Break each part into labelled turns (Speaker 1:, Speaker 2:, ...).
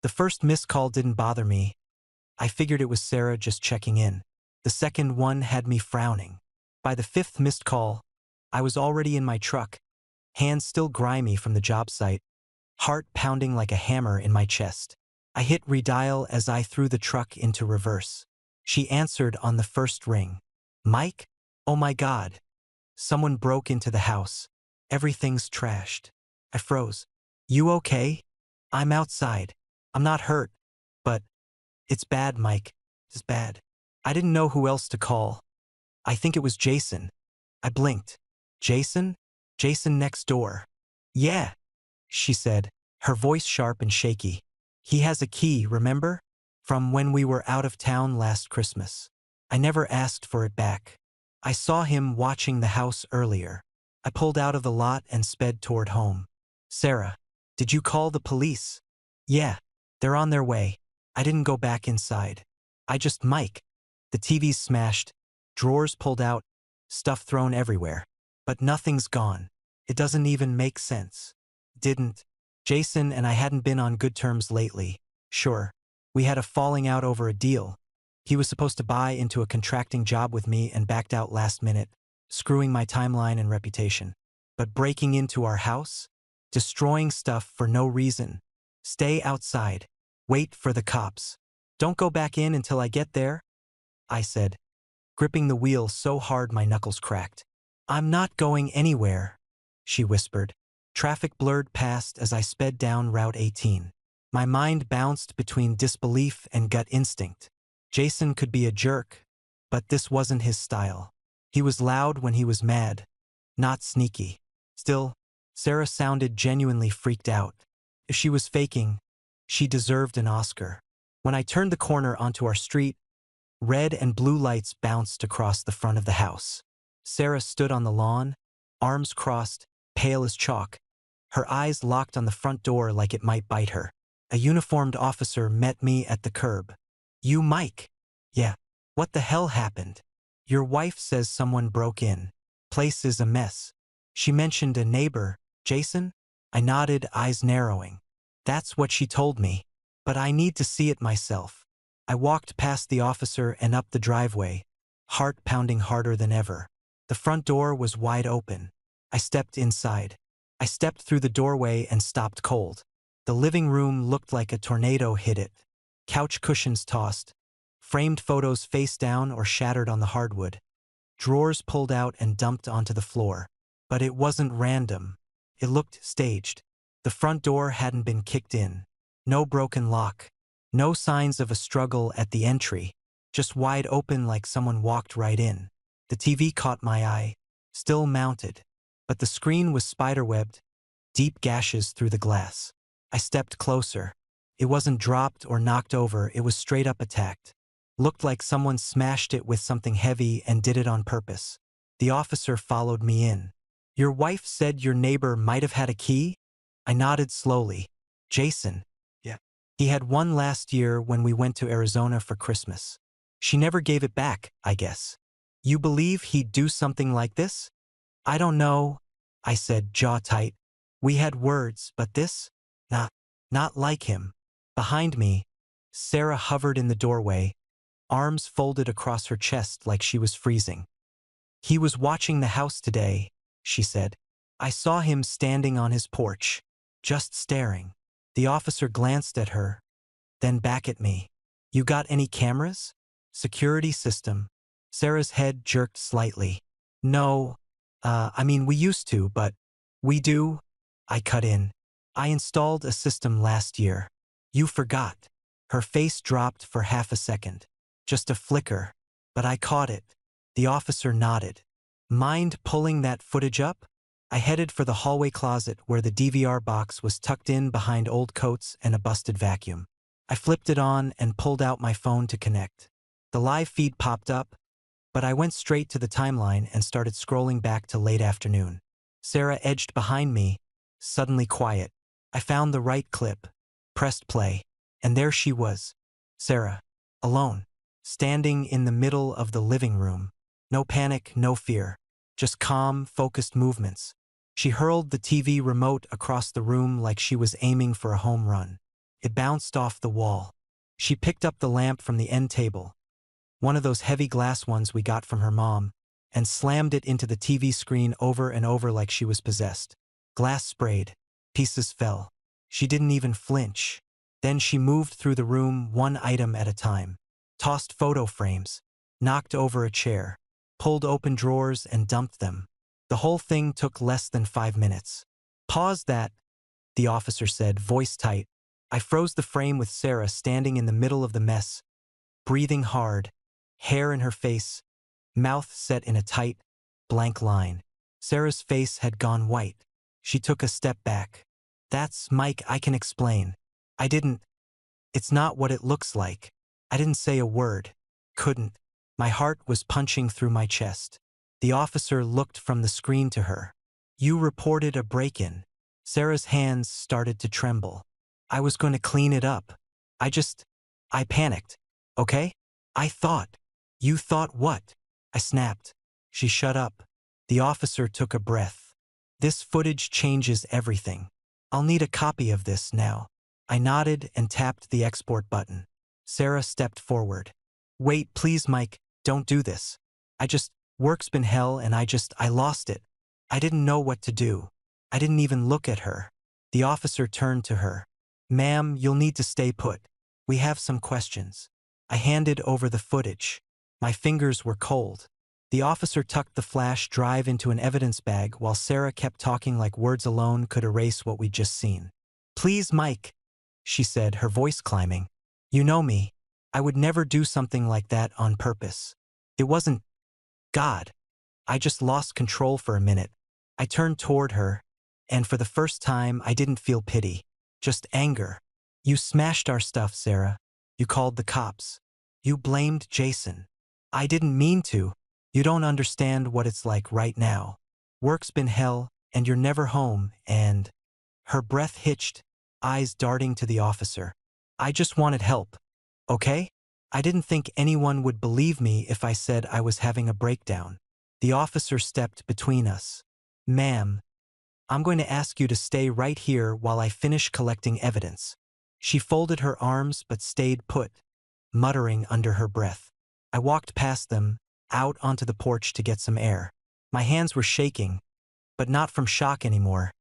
Speaker 1: The first missed call didn't bother me. I figured it was Sarah just checking in. The second one had me frowning. By the fifth missed call, I was already in my truck, hands still grimy from the job site, heart pounding like a hammer in my chest. I hit redial as I threw the truck into reverse. She answered on the first ring. Mike? Oh my God. Someone broke into the house. Everything's trashed. I froze. You okay? I'm outside. I'm not hurt. But it's bad, Mike. It's bad. I didn't know who else to call. I think it was Jason. I blinked. Jason? Jason next door. Yeah, she said, her voice sharp and shaky. He has a key, remember? From when we were out of town last Christmas. I never asked for it back. I saw him watching the house earlier. I pulled out of the lot and sped toward home. Sarah, did you call the police? Yeah, they're on their way. I didn't go back inside. Mike. The TV's smashed, drawers pulled out, stuff thrown everywhere. But nothing's gone. It doesn't even make sense. Didn't. Jason and I hadn't been on good terms lately. Sure, we had a falling out over a deal. He was supposed to buy into a contracting job with me and backed out last minute, screwing my timeline and reputation. But breaking into our house? Destroying stuff for no reason. Stay outside. Wait for the cops. Don't go back in until I get there, I said, gripping the wheel so hard my knuckles cracked. I'm not going anywhere, she whispered. Traffic blurred past as I sped down Route 18. My mind bounced between disbelief and gut instinct. Jason could be a jerk, but this wasn't his style. He was loud when he was mad, not sneaky. Still, Sarah sounded genuinely freaked out. If she was faking, she deserved an Oscar. When I turned the corner onto our street, red and blue lights bounced across the front of the house. Sarah stood on the lawn, arms crossed, pale as chalk, her eyes locked on the front door like it might bite her. A uniformed officer met me at the curb. You Mike? Yeah. What the hell happened? Your wife says someone broke in. Place is a mess. She mentioned a neighbor, Jason? I nodded, eyes narrowing. That's what she told me. But I need to see it myself. I walked past the officer and up the driveway, heart pounding harder than ever. The front door was wide open. I stepped inside. I stepped through the doorway and stopped cold. The living room looked like a tornado hit it. Couch cushions tossed, framed photos face down or shattered on the hardwood, drawers pulled out and dumped onto the floor. But it wasn't random. It looked staged. The front door hadn't been kicked in. No broken lock. No signs of a struggle at the entry. Just wide open like someone walked right in. The TV caught my eye, still mounted, but the screen was spiderwebbed, deep gashes through the glass. I stepped closer. It wasn't dropped or knocked over, it was straight up attacked. Looked like someone smashed it with something heavy and did it on purpose. The officer followed me in. Your wife said your neighbor might have had a key? I nodded slowly. Jason. Yeah. He had one last year when we went to Arizona for Christmas. She never gave it back, I guess. You believe he'd do something like this? I don't know, I said, jaw tight. We had words, but this? Not like him. Behind me, Sarah hovered in the doorway, arms folded across her chest like she was freezing. He was watching the house today, she said. I saw him standing on his porch, just staring. The officer glanced at her, then back at me. You got any cameras? Security system. Sarah's head jerked slightly. No, we used to, but we do. I cut in. I installed a system last year. You forgot. Her face dropped for half a second. Just a flicker, but I caught it. The officer nodded. Mind pulling that footage up? I headed for the hallway closet where the DVR box was tucked in behind old coats and a busted vacuum. I flipped it on and pulled out my phone to connect. The live feed popped up, but I went straight to the timeline and started scrolling back to late afternoon. Sarah edged behind me, suddenly quiet. I found the right clip, pressed play, and there she was. Sarah, alone, standing in the middle of the living room. No panic, no fear, just calm, focused movements. She hurled the TV remote across the room like she was aiming for a home run. It bounced off the wall. She picked up the lamp from the end table, one of those heavy glass ones we got from her mom, and slammed it into the TV screen over and over like she was possessed. Glass sprayed. Pieces fell. She didn't even flinch. Then she moved through the room one item at a time. Tossed photo frames. Knocked over a chair. Pulled open drawers and dumped them. The whole thing took less than 5 minutes. "Pause that," the officer said, voice tight. I froze the frame with Sarah standing in the middle of the mess, breathing hard, hair in her face, mouth set in a tight, blank line. Sarah's face had gone white. She took a step back. "That's Mike, I can explain. I didn't. It's not what it looks like." I didn't say a word. Couldn't. My heart was punching through my chest. The officer looked from the screen to her. "You reported a break-in." Sarah's hands started to tremble. "I was going to clean it up. I panicked. Okay? I thought." "You thought what?" I snapped. She shut up. The officer took a breath. "This footage changes everything. I'll need a copy of this now." I nodded and tapped the export button. Sarah stepped forward. "Wait, please, Mike, don't do this. Work's been hell and I lost it. I didn't know what to do. I didn't even look at her." The officer turned to her. "Ma'am, you'll need to stay put. We have some questions." I handed over the footage. My fingers were cold. The officer tucked the flash drive into an evidence bag while Sarah kept talking like words alone could erase what we'd just seen. "Please, Mike," she said, her voice climbing. "You know me. I would never do something like that on purpose. It wasn't God. I just lost control for a minute." I turned toward her, and for the first time I didn't feel pity, just anger. "You smashed our stuff, Sarah. You called the cops. You blamed Jason. I didn't mean to. You don't understand what it's like right now. Work's been hell, and you're never home, and—" Her breath hitched, eyes darting to the officer. "I just wanted help. Okay? I didn't think anyone would believe me if I said I was having a breakdown." The officer stepped between us. "Ma'am, I'm going to ask you to stay right here while I finish collecting evidence." She folded her arms but stayed put, muttering under her breath. I walked past them, out onto the porch to get some air. My hands were shaking, but not from shock anymore,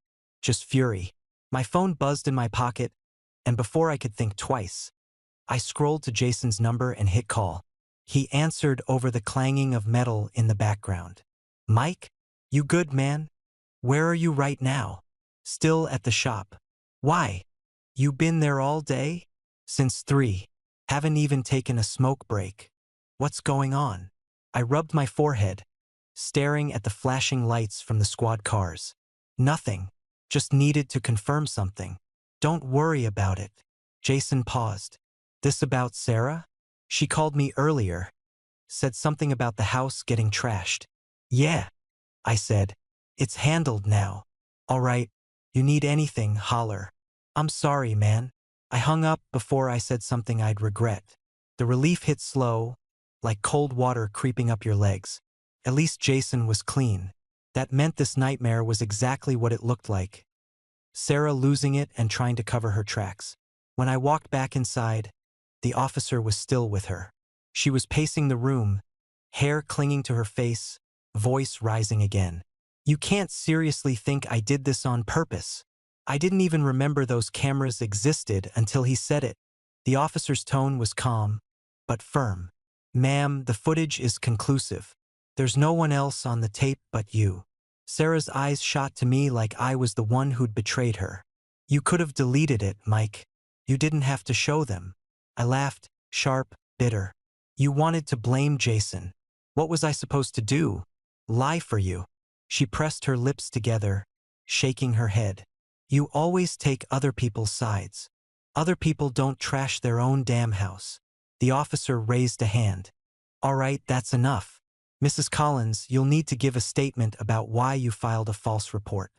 Speaker 1: just fury. My phone buzzed in my pocket, and before I could think twice, I scrolled to Jason's number and hit call. He answered over the clanging of metal in the background. "Mike? You good, man? Where are you right now?" "Still at the shop." "Why? You been there all day?" "Since 3. Haven't even taken a smoke break." "What's going on?" I rubbed my forehead, staring at the flashing lights from the squad cars. "Nothing. Just needed to confirm something." "Don't worry about it." Jason paused. "This about Sarah? She called me earlier. Said something about the house getting trashed." "Yeah," I said. "It's handled now." "All right. You need anything, holler." "I'm sorry, man." I hung up before I said something I'd regret. The relief hit slow, like cold water creeping up your legs. At least Jason was clean. That meant this nightmare was exactly what it looked like. Sarah losing it and trying to cover her tracks. When I walked back inside, the officer was still with her. She was pacing the room, hair clinging to her face, voice rising again. "You can't seriously think I did this on purpose." I didn't even remember those cameras existed until he said it. The officer's tone was calm, but firm. "Ma'am, the footage is conclusive. There's no one else on the tape but you." Sarah's eyes shot to me like I was the one who'd betrayed her. "You could have deleted it, Mike. You didn't have to show them." I laughed, sharp, bitter. "You wanted to blame Jason. What was I supposed to do? Lie for you?" She pressed her lips together, shaking her head. "You always take other people's sides. Other people don't trash their own damn house." The officer raised a hand. "All right, that's enough. Mrs. Collins, you'll need to give a statement about why you filed a false report."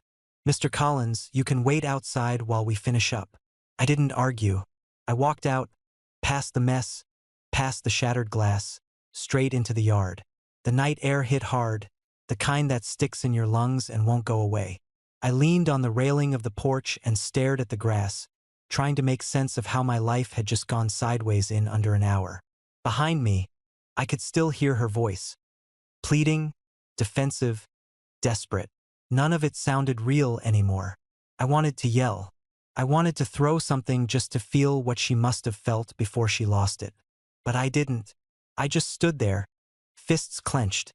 Speaker 1: "Mr. Collins, you can wait outside while we finish up." I didn't argue. I walked out, past the mess, past the shattered glass, straight into the yard. The night air hit hard, the kind that sticks in your lungs and won't go away. I leaned on the railing of the porch and stared at the grass, trying to make sense of how my life had just gone sideways in under an hour. Behind me, I could still hear her voice. Pleading, defensive, desperate. None of it sounded real anymore. I wanted to yell. I wanted to throw something just to feel what she must have felt before she lost it. But I didn't. I just stood there, fists clenched,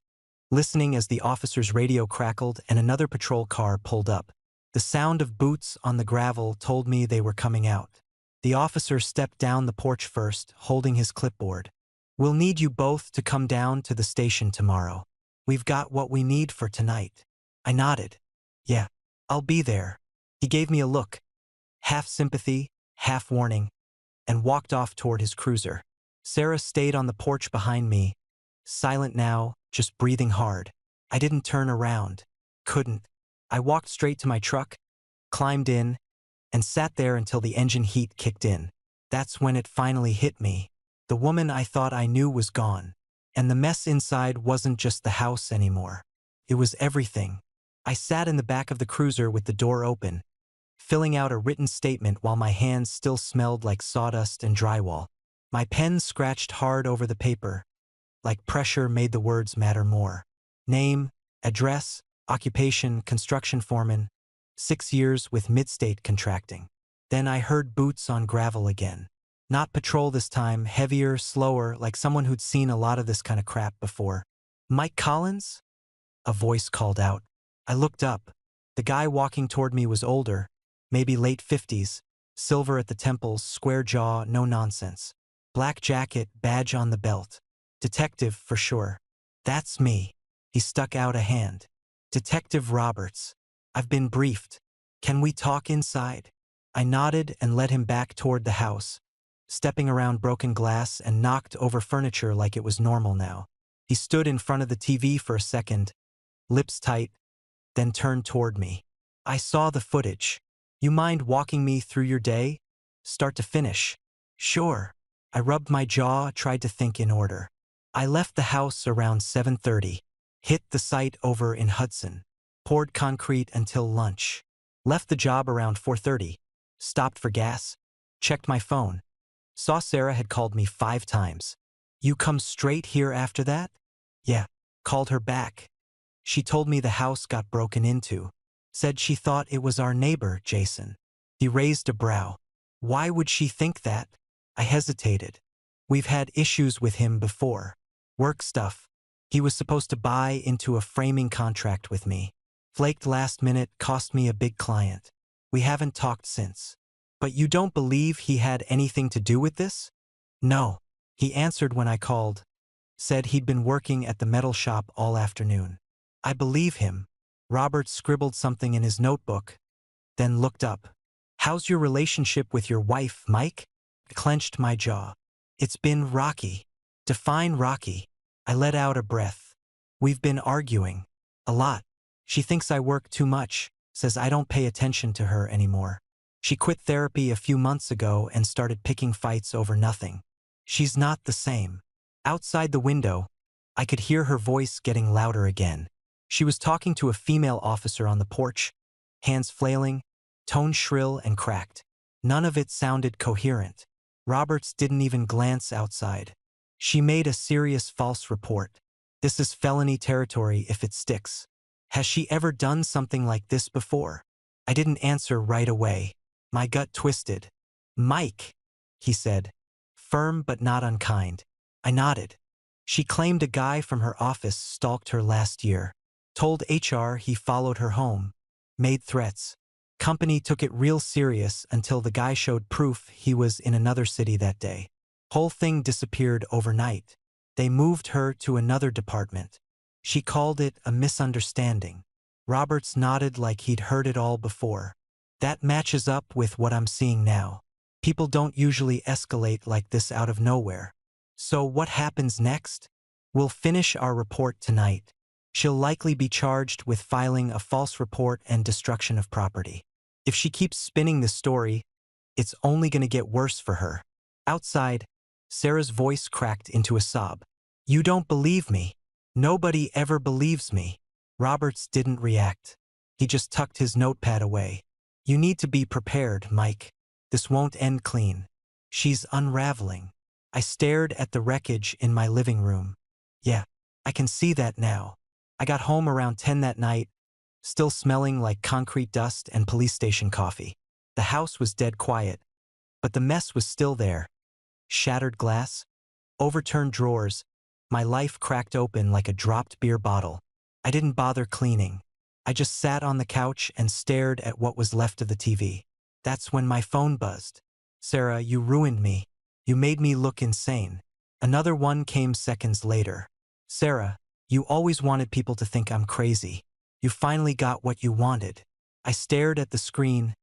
Speaker 1: listening as the officer's radio crackled and another patrol car pulled up. The sound of boots on the gravel told me they were coming out. The officer stepped down the porch first, holding his clipboard. "We'll need you both to come down to the station tomorrow. We've got what we need for tonight." I nodded. "Yeah, I'll be there." He gave me a look, half sympathy, half warning, and walked off toward his cruiser. Sarah stayed on the porch behind me, silent now, just breathing hard. I didn't turn around. Couldn't. I walked straight to my truck, climbed in, and sat there until the engine heat kicked in. That's when it finally hit me. The woman I thought I knew was gone. And the mess inside wasn't just the house anymore. It was everything. I sat in the back of the cruiser with the door open, filling out a written statement while my hands still smelled like sawdust and drywall. My pen scratched hard over the paper, like pressure made the words matter more. Name, address, occupation, construction foreman, 6 years with Midstate Contracting. Then I heard boots on gravel again. Not patrol this time, heavier, slower, like someone who'd seen a lot of this kind of crap before. "Mike Collins?" A voice called out. I looked up. The guy walking toward me was older, maybe late 50s, silver at the temples, square jaw, no nonsense. Black jacket, badge on the belt. Detective, for sure. "That's me." He stuck out a hand. "Detective Roberts. I've been briefed. Can we talk inside?" I nodded and led him back toward the house, stepping around broken glass and knocked over furniture like it was normal now. He stood in front of the TV for a second, lips tight, then turned toward me. "I saw the footage. You mind walking me through your day? Start to finish?" "Sure." I rubbed my jaw, tried to think in order. I left the house around 7:30, hit the site over in Hudson, poured concrete until lunch, left the job around 4:30, stopped for gas, checked my phone. Saw Sarah had called me 5 times. "You come straight here after that?" "Yeah." Called her back. She told me the house got broken into. Said she thought it was our neighbor, Jason. He raised a brow. "Why would she think that?" I hesitated. "We've had issues with him before. Work stuff. He was supposed to buy into a framing contract with me. Flaked last minute, cost me a big client. We haven't talked since." "But you don't believe he had anything to do with this?" "No." He answered when I called. Said he'd been working at the metal shop all afternoon. I believe him. Robert scribbled something in his notebook, then looked up. "How's your relationship with your wife, Mike?" I clenched my jaw. "It's been rocky." "Define rocky." I let out a breath. "We've been arguing. A lot. She thinks I work too much, says I don't pay attention to her anymore. She quit therapy a few months ago and started picking fights over nothing. She's not the same." Outside the window, I could hear her voice getting louder again. She was talking to a female officer on the porch, hands flailing, tone shrill and cracked. None of it sounded coherent. Roberts didn't even glance outside. "She made a serious false report. This is felony territory if it sticks. Has she ever done something like this before?" I didn't answer right away. My gut twisted. "Mike," he said, firm but not unkind. I nodded. "She claimed a guy from her office stalked her last year. Told HR he followed her home. Made threats. Company took it real serious until the guy showed proof he was in another city that day. Whole thing disappeared overnight. They moved her to another department. She called it a misunderstanding." Roberts nodded like he'd heard it all before. "That matches up with what I'm seeing now. People don't usually escalate like this out of nowhere. So what happens next? We'll finish our report tonight. She'll likely be charged with filing a false report and destruction of property. If she keeps spinning this story, it's only going to get worse for her." Outside, Sarah's voice cracked into a sob. "You don't believe me. Nobody ever believes me." Roberts didn't react. He just tucked his notepad away. "You need to be prepared, Mike. This won't end clean. She's unraveling. I stared at the wreckage in my living room. Yeah, I can see that now. I got home around 10 that night, still smelling like concrete dust and police station coffee. The house was dead quiet, but the mess was still there. Shattered glass, overturned drawers, my life cracked open like a dropped beer bottle. I didn't bother cleaning. I just sat on the couch and stared at what was left of the TV. That's when my phone buzzed. Sarah, you ruined me. You made me look insane. Another one came seconds later. Sarah, you always wanted people to think I'm crazy. You finally got what you wanted. I stared at the screen,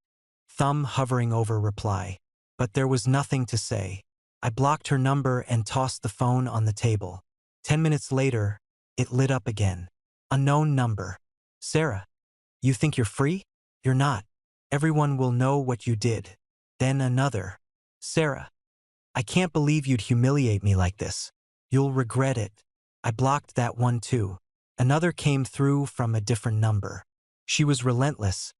Speaker 1: thumb hovering over reply. But there was nothing to say. I blocked her number and tossed the phone on the table. 10 minutes later, it lit up again. Unknown number. Sarah, you think you're free? You're not. Everyone will know what you did. Then another. Sarah, I can't believe you'd humiliate me like this. You'll regret it. I blocked that one too. Another came through from a different number. She was relentless.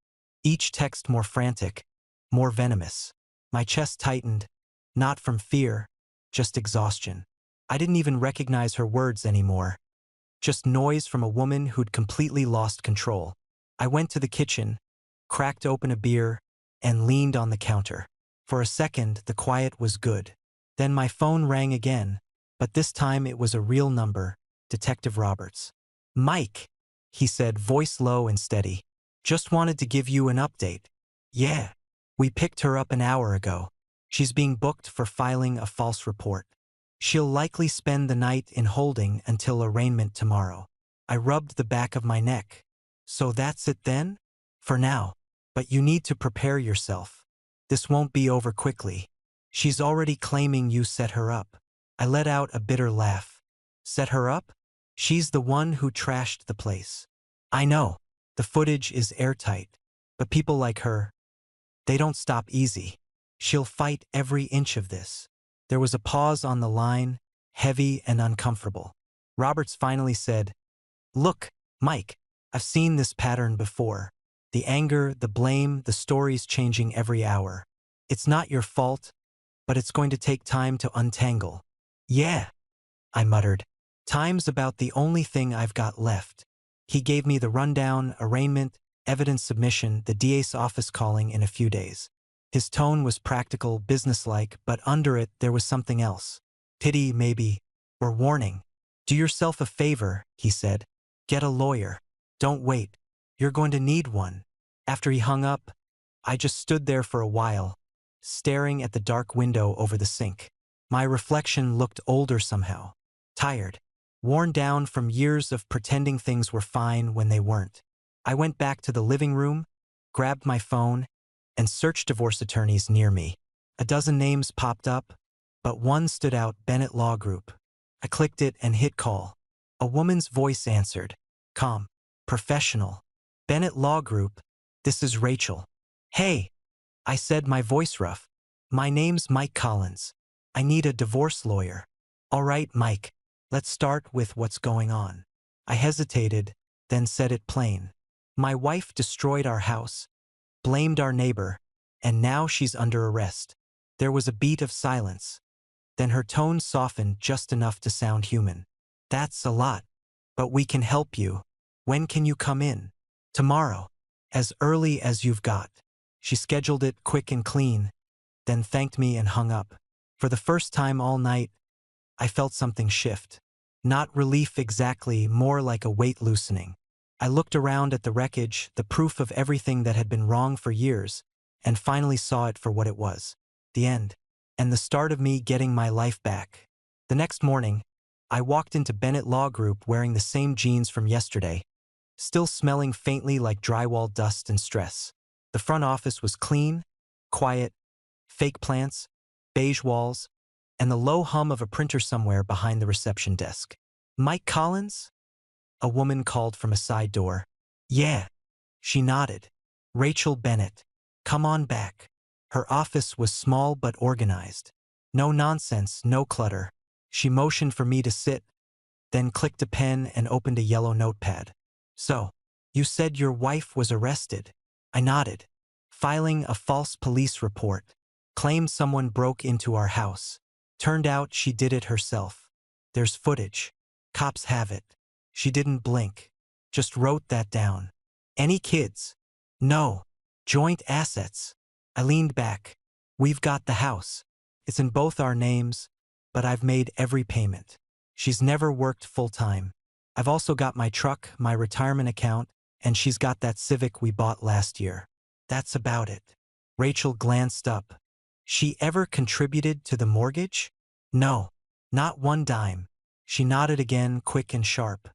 Speaker 1: Each text more frantic, more venomous. My chest tightened, not from fear, just exhaustion. I didn't even recognize her words anymore. Just noise from a woman who'd completely lost control. I went to the kitchen, cracked open a beer, and leaned on the counter. For a second, the quiet was good. Then my phone rang again, but this time it was a real number, Detective Roberts. Mike, he said, voice low and steady. Just wanted to give you an update. Yeah. We picked her up an hour ago. She's being booked for filing a false report. She'll likely spend the night in holding until arraignment tomorrow. I rubbed the back of my neck. So that's it then? For now. But you need to prepare yourself. This won't be over quickly. She's already claiming you set her up. I let out a bitter laugh. Set her up? She's the one who trashed the place. I know. The footage is airtight. But people like her, they don't stop easy. She'll fight every inch of this. There was a pause on the line, heavy and uncomfortable. Roberts finally said, Look, Mike, I've seen this pattern before. The anger, the blame, the stories changing every hour. It's not your fault, but it's going to take time to untangle. Yeah, I muttered. Time's about the only thing I've got left. He gave me the rundown, arraignment, evidence submission, the DA's office calling in a few days. His tone was practical, businesslike, but under it there was something else. Pity, maybe, or warning. Do yourself a favor, he said. Get a lawyer. Don't wait. You're going to need one. After he hung up, I just stood there for a while, staring at the dark window over the sink. My reflection looked older somehow. Tired. Worn down from years of pretending things were fine when they weren't. I went back to the living room, grabbed my phone, and searched divorce attorneys near me. A dozen names popped up, but one stood out, Bennett Law Group. I clicked it and hit call. A woman's voice answered. Calm. Professional. Bennett Law Group, this is Rachel. Hey, I said, my voice rough. My name's Mike Collins. I need a divorce lawyer. All right, Mike, let's start with what's going on. I hesitated, then said it plain. My wife destroyed our house, blamed our neighbor, and now she's under arrest. There was a beat of silence. Then her tone softened just enough to sound human. That's a lot. But we can help you. When can you come in? Tomorrow. As early as you've got. She scheduled it quick and clean, then thanked me and hung up. For the first time all night, I felt something shift. Not relief exactly, more like a weight loosening. I looked around at the wreckage, the proof of everything that had been wrong for years, and finally saw it for what it was. The end. And the start of me getting my life back. The next morning, I walked into Bennett Law Group wearing the same jeans from yesterday, still smelling faintly like drywall dust and stress. The front office was clean, quiet, fake plants, beige walls, and the low hum of a printer somewhere behind the reception desk. Mike Collins? A woman called from a side door. Yeah. She nodded. Rachel Bennett. Come on back. Her office was small but organized. No nonsense, no clutter. She motioned for me to sit, then clicked a pen and opened a yellow notepad. So, you said your wife was arrested? I nodded. Filing a false police report. Claimed someone broke into our house. Turned out she did it herself. There's footage. Cops have it. She didn't blink. Just wrote that down. Any kids? No. Joint assets. I leaned back. We've got the house. It's in both our names, but I've made every payment. She's never worked full-time. I've also got my truck, my retirement account, and she's got that Civic we bought last year. That's about it. Rachel glanced up. She ever contributed to the mortgage? No. Not one dime. She nodded again, quick and sharp.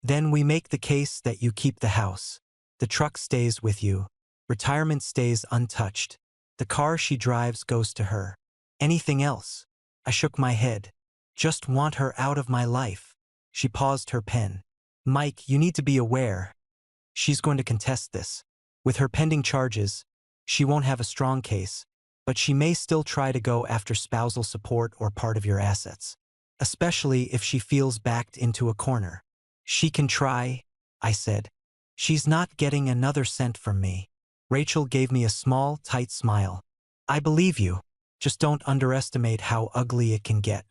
Speaker 1: Then we make the case that you keep the house. The truck stays with you. Retirement stays untouched. The car she drives goes to her. Anything else? I shook my head. Just want her out of my life. She paused her pen. Mike, you need to be aware. She's going to contest this. With her pending charges, she won't have a strong case, but she may still try to go after spousal support or part of your assets. Especially if she feels backed into a corner. She can try, I said. She's not getting another cent from me. Rachel gave me a small, tight smile. I believe you. Just don't underestimate how ugly it can get.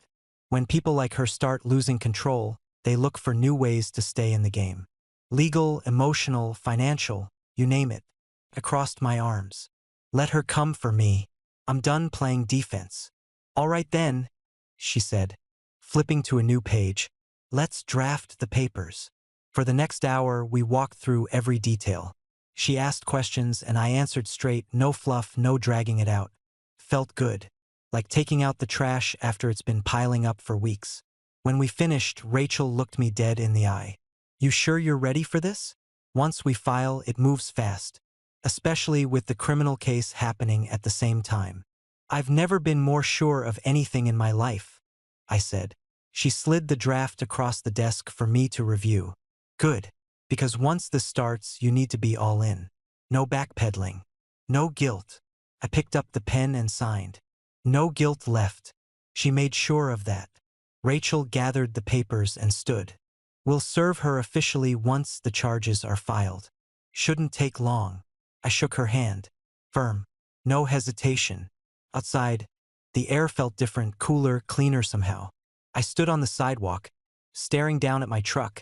Speaker 1: When people like her start losing control, they look for new ways to stay in the game. Legal, emotional, financial, you name it. I crossed my arms. Let her come for me. I'm done playing defense. All right then, she said, flipping to a new page. Let's draft the papers. For the next hour, we walked through every detail. She asked questions and I answered straight, no fluff, no dragging it out. Felt good. Like taking out the trash after it's been piling up for weeks. When we finished, Rachel looked me dead in the eye. You sure you're ready for this? Once we file, it moves fast. Especially with the criminal case happening at the same time. I've never been more sure of anything in my life, I said. She slid the draft across the desk for me to review. Good. Because once this starts, you need to be all in. No backpedaling. No guilt. I picked up the pen and signed. No guilt left. She made sure of that. Rachel gathered the papers and stood. We'll serve her officially once the charges are filed. Shouldn't take long. I shook her hand. Firm. No hesitation. Outside, the air felt different, cooler, cleaner somehow. I stood on the sidewalk, staring down at my truck,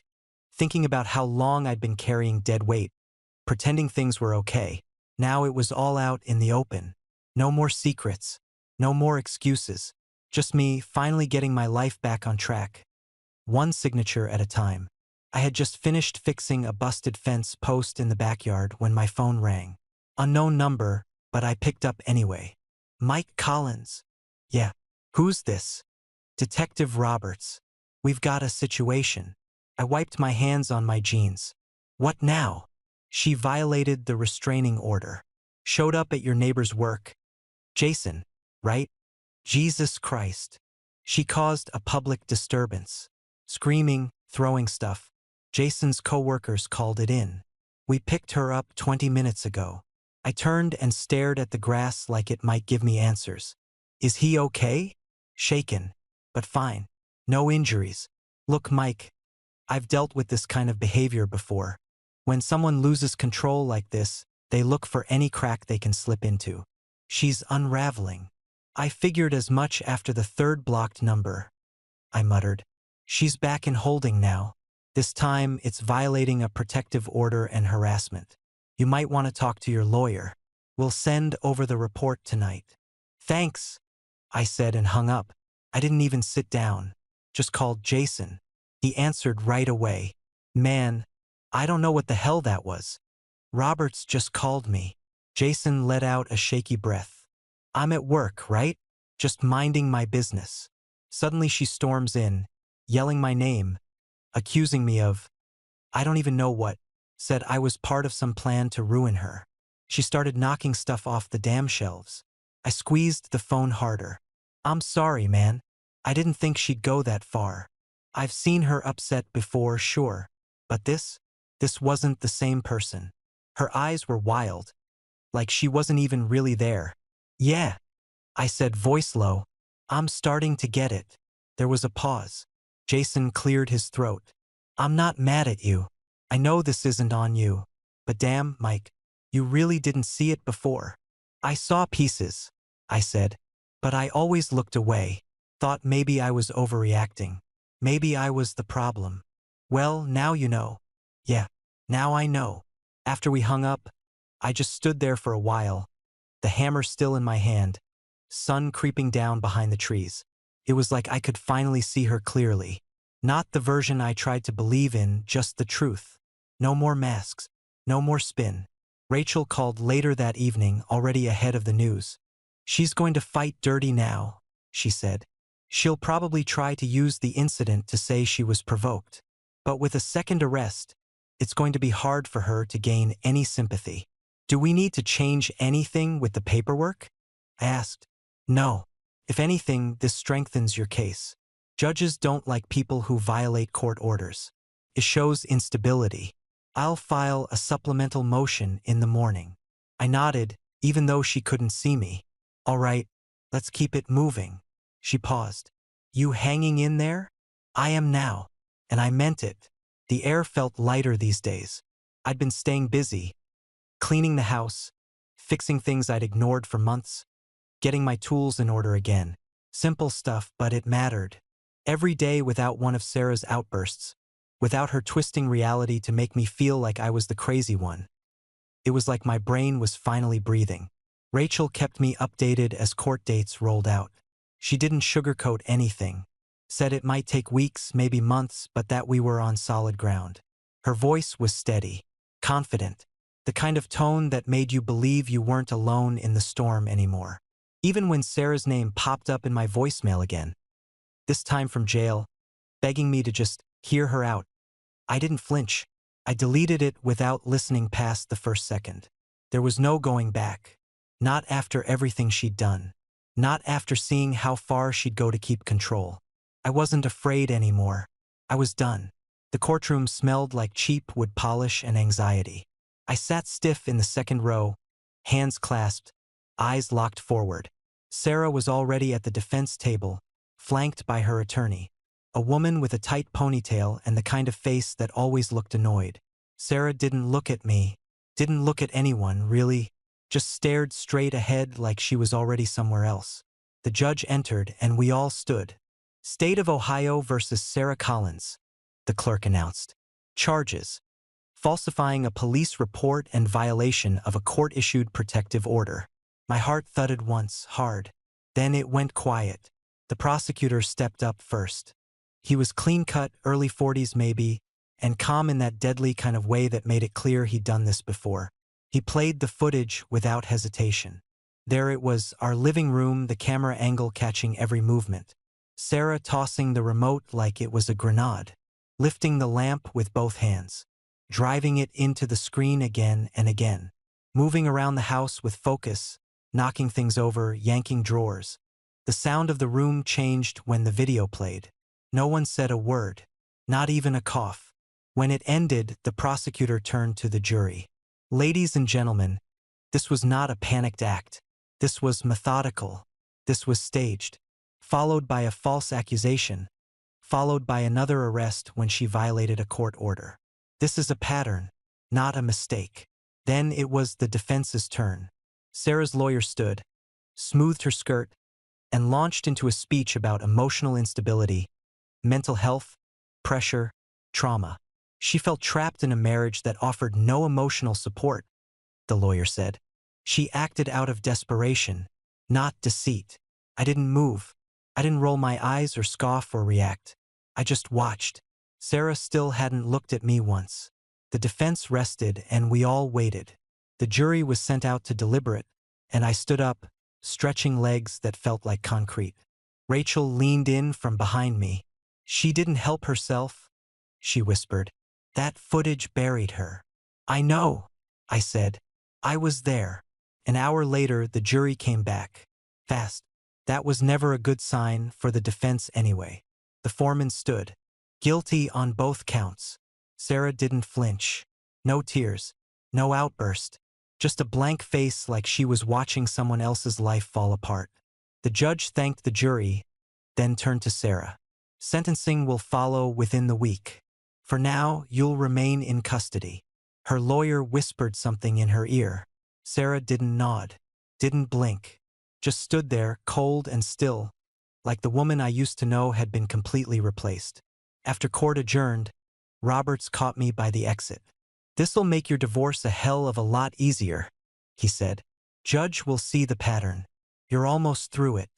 Speaker 1: thinking about how long I'd been carrying dead weight, pretending things were okay. Now it was all out in the open. No more secrets. No more excuses. Just me finally getting my life back on track. One signature at a time. I had just finished fixing a busted fence post in the backyard when my phone rang. Unknown number, but I picked up anyway. Mike Collins. Yeah. Who's this? Detective Roberts. We've got a situation. I wiped my hands on my jeans. What now? She violated the restraining order. Showed up at your neighbor's work. Jason, right? Jesus Christ. She caused a public disturbance. Screaming, throwing stuff. Jason's coworkers called it in. We picked her up 20 minutes ago. I turned and stared at the grass like it might give me answers. Is he okay? Shaken. But fine. No injuries. Look, Mike. I've dealt with this kind of behavior before. When someone loses control like this, they look for any crack they can slip into. She's unraveling. I figured as much after the third blocked number. I muttered. She's back in holding now. This time, it's violating a protective order and harassment. You might want to talk to your lawyer. We'll send over the report tonight. Thanks, I said and hung up. I didn't even sit down. Just called Jason. He answered right away. Man, I don't know what the hell that was. Roberts just called me. Jason let out a shaky breath. I'm at work, right? Just minding my business. Suddenly she storms in, yelling my name, accusing me of, I don't even know what, said I was part of some plan to ruin her. She started knocking stuff off the damn shelves. I squeezed the phone harder. I'm sorry, man. I didn't think she'd go that far. I've seen her upset before, sure. But this wasn't the same person. Her eyes were wild, like she wasn't even really there. Yeah, I said, voice low. I'm starting to get it. There was a pause. Jason cleared his throat. I'm not mad at you. I know this isn't on you. But damn, Mike, you really didn't see it before. I saw pieces. I said. But I always looked away, thought maybe I was overreacting. Maybe I was the problem. Well, now you know. Yeah, now I know. After we hung up, I just stood there for a while, the hammer still in my hand, sun creeping down behind the trees. It was like I could finally see her clearly. Not the version I tried to believe in, just the truth. No more masks. No more spin. Rachel called later that evening, already ahead of the news. She's going to fight dirty now, she said. She'll probably try to use the incident to say she was provoked. But with a second arrest, it's going to be hard for her to gain any sympathy. Do we need to change anything with the paperwork? I asked. No. If anything, this strengthens your case. Judges don't like people who violate court orders. It shows instability. I'll file a supplemental motion in the morning. I nodded, even though she couldn't see me. All right, let's keep it moving. She paused. You hanging in there? I am now. And I meant it. The air felt lighter these days. I'd been staying busy, cleaning the house, fixing things I'd ignored for months, getting my tools in order again. Simple stuff, but it mattered. Every day without one of Sarah's outbursts, without her twisting reality to make me feel like I was the crazy one. It was like my brain was finally breathing. Rachel kept me updated as court dates rolled out. She didn't sugarcoat anything. Said it might take weeks, maybe months, but that we were on solid ground. Her voice was steady, confident, the kind of tone that made you believe you weren't alone in the storm anymore. Even when Sarah's name popped up in my voicemail again, this time from jail, begging me to just hear her out, I didn't flinch. I deleted it without listening past the first second. There was no going back. Not after everything she'd done. Not after seeing how far she'd go to keep control. I wasn't afraid anymore. I was done. The courtroom smelled like cheap wood polish and anxiety. I sat stiff in the second row, hands clasped, eyes locked forward. Sarah was already at the defense table, flanked by her attorney. A woman with a tight ponytail and the kind of face that always looked annoyed. Sarah didn't look at me, didn't look at anyone, really, just stared straight ahead like she was already somewhere else. The judge entered and we all stood. State of Ohio versus Sarah Collins, the clerk announced. Charges: falsifying a police report and violation of a court-issued protective order. My heart thudded once, hard. Then it went quiet. The prosecutor stepped up first. He was clean-cut, early 40s maybe, and calm in that deadly kind of way that made it clear he'd done this before. He played the footage without hesitation. There it was, our living room, the camera angle catching every movement. Sarah tossing the remote like it was a grenade, lifting the lamp with both hands, driving it into the screen again and again, moving around the house with focus, knocking things over, yanking drawers. The sound of the room changed when the video played. No one said a word, not even a cough. When it ended, the prosecutor turned to the jury. Ladies and gentlemen, this was not a panicked act. This was methodical. This was staged. Followed by a false accusation. Followed by another arrest when she violated a court order. This is a pattern, not a mistake. Then it was the defense's turn. Sarah's lawyer stood, smoothed her skirt, and launched into a speech about emotional instability, mental health, pressure, trauma. She felt trapped in a marriage that offered no emotional support, the lawyer said. She acted out of desperation, not deceit. I didn't move. I didn't roll my eyes or scoff or react. I just watched. Sarah still hadn't looked at me once. The defense rested and we all waited. The jury was sent out to deliberate, and I stood up, stretching legs that felt like concrete. Rachel leaned in from behind me. She didn't help herself, she whispered. That footage buried her. I know, I said. I was there. An hour later, the jury came back. Fast. That was never a good sign for the defense anyway. The foreman stood. Guilty on both counts. Sarah didn't flinch. No tears. No outburst. Just a blank face like she was watching someone else's life fall apart. The judge thanked the jury, then turned to Sarah. Sentencing will follow within the week. For now, you'll remain in custody. Her lawyer whispered something in her ear. Sarah didn't nod, didn't blink. just stood there, cold and still, like the woman I used to know had been completely replaced. After court adjourned, Roberts caught me by the exit. "This'll make your divorce a hell of a lot easier," he said. "Judge will see the pattern. You're almost through it."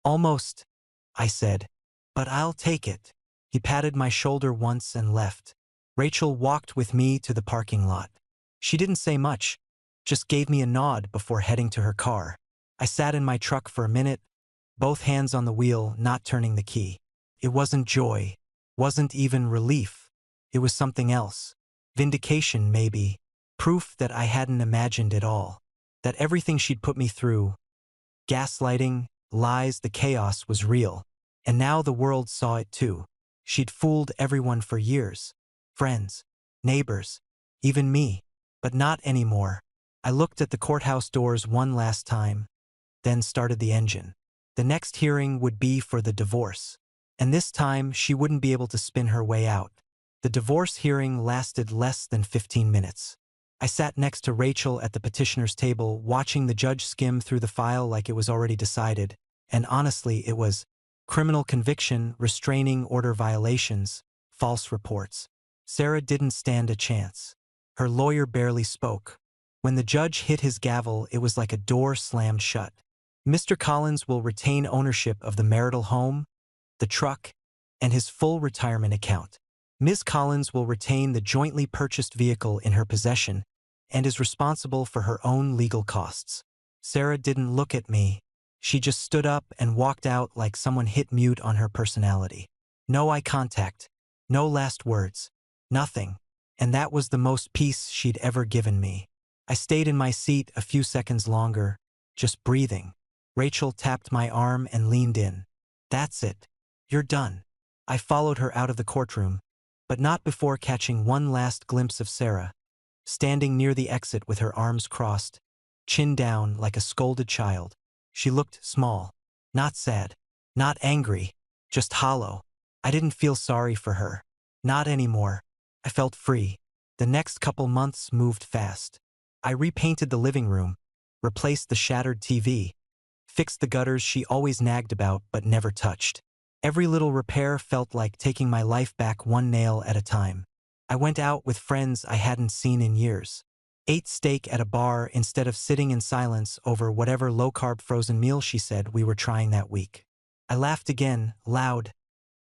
Speaker 1: "Almost," I said, "but I'll take it." He patted my shoulder once and left. Rachel walked with me to the parking lot. She didn't say much, just gave me a nod before heading to her car. I sat in my truck for a minute, both hands on the wheel, not turning the key. It wasn't joy, wasn't even relief. It was something else. Vindication, maybe. Proof that I hadn't imagined it all. That everything she'd put me through, gaslighting, lies, the chaos, was real. And now the world saw it too. She'd fooled everyone for years. Friends, neighbors, even me. But not anymore. I looked at the courthouse doors one last time, then started the engine. The next hearing would be for the divorce. And this time, she wouldn't be able to spin her way out. The divorce hearing lasted less than 15 minutes. I sat next to Rachel at the petitioner's table, watching the judge skim through the file like it was already decided. And honestly, it was criminal conviction, restraining order violations, false reports. Sarah didn't stand a chance. Her lawyer barely spoke. When the judge hit his gavel, it was like a door slammed shut. "Mr. Collins will retain ownership of the marital home, the truck, and his full retirement account. Ms. Collins will retain the jointly purchased vehicle in her possession and is responsible for her own legal costs." Sarah didn't look at me. She just stood up and walked out like someone hit mute on her personality. No eye contact, no last words, nothing. And that was the most peace she'd ever given me. I stayed in my seat a few seconds longer, just breathing. Rachel tapped my arm and leaned in. "That's it. You're done." I followed her out of the courtroom, but not before catching one last glimpse of Sarah, standing near the exit with her arms crossed, chin down like a scolded child. She looked small, not sad, not angry, just hollow. I didn't feel sorry for her. Not anymore. I felt free. The next couple months moved fast. I repainted the living room, replaced the shattered TV, fixed the gutters she always nagged about but never touched. Every little repair felt like taking my life back one nail at a time. I went out with friends I hadn't seen in years. Ate steak at a bar instead of sitting in silence over whatever low-carb frozen meal she said we were trying that week. I laughed again, loud,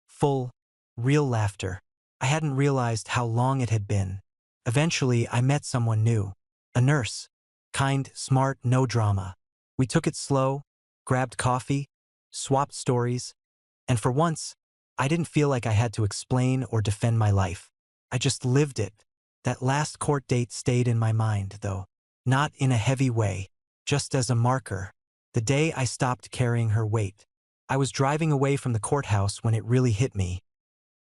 Speaker 1: full, real laughter. I hadn't realized how long it had been. Eventually, I met someone new. A nurse. Kind, smart, no drama. We took it slow, grabbed coffee, swapped stories, and for once, I didn't feel like I had to explain or defend my life. I just lived it. That last court date stayed in my mind, though. Not in a heavy way, just as a marker. The day I stopped carrying her weight. I was driving away from the courthouse when it really hit me.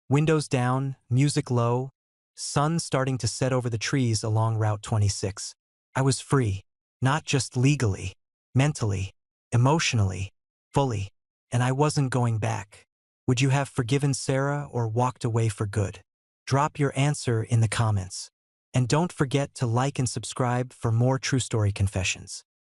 Speaker 1: Windows down, music low, sun starting to set over the trees along Route 26. I was free, not just legally, mentally, emotionally, fully, and I wasn't going back. Would you have forgiven Sarah or walked away for good? Drop your answer in the comments. And don't forget to like and subscribe for more True Story Confessions.